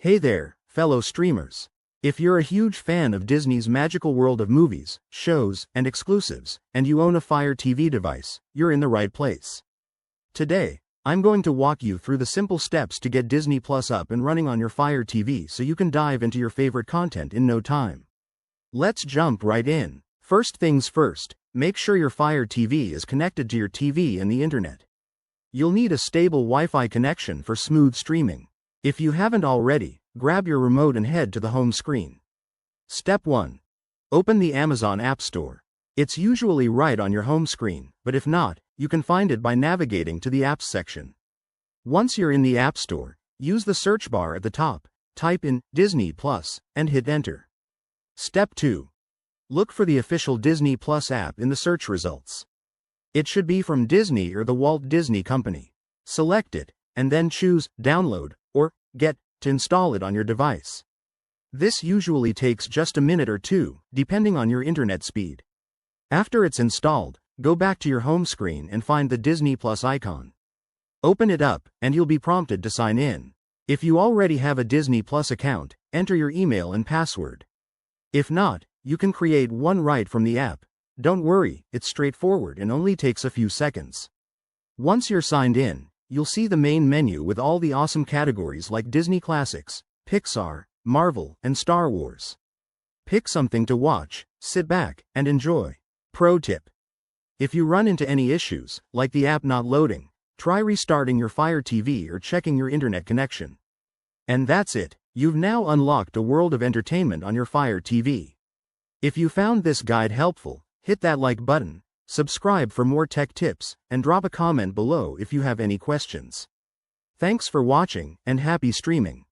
Hey there, fellow streamers. If you're a huge fan of Disney's magical world of movies, shows, and exclusives, and you own a Fire TV device, you're in the right place. Today, I'm going to walk you through the simple steps to get Disney Plus up and running on your Fire TV so you can dive into your favorite content in no time. Let's jump right in. First things first, make sure your Fire TV is connected to your TV and the internet. You'll need a stable Wi-Fi connection for smooth streaming. If you haven't already, grab your remote and head to the home screen. Step 1. Open the Amazon App Store. It's usually right on your home screen, but if not, you can find it by navigating to the Apps section. Once you're in the App Store, use the search bar at the top, type in Disney Plus, and hit Enter. Step 2. Look for the official Disney Plus app in the search results. It should be from Disney or the Walt Disney Company. Select it, and then choose Download or Get to install it on your device. This usually takes just a minute or two, depending on your internet speed. After it's installed, go back to your home screen and find the Disney Plus icon. Open it up, and you'll be prompted to sign in. If you already have a Disney Plus account, enter your email and password. If not, you can create one right from the app. Don't worry, it's straightforward and only takes a few seconds. Once you're signed in, you'll see the main menu with all the awesome categories like Disney Classics, Pixar, Marvel, and Star Wars. Pick something to watch, sit back, and enjoy. Pro tip: if you run into any issues, like the app not loading, try restarting your Fire TV or checking your internet connection. And that's it, you've now unlocked a world of entertainment on your Fire TV. If you found this guide helpful, hit that like button, subscribe for more tech tips, and drop a comment below if you have any questions. Thanks for watching, and happy streaming.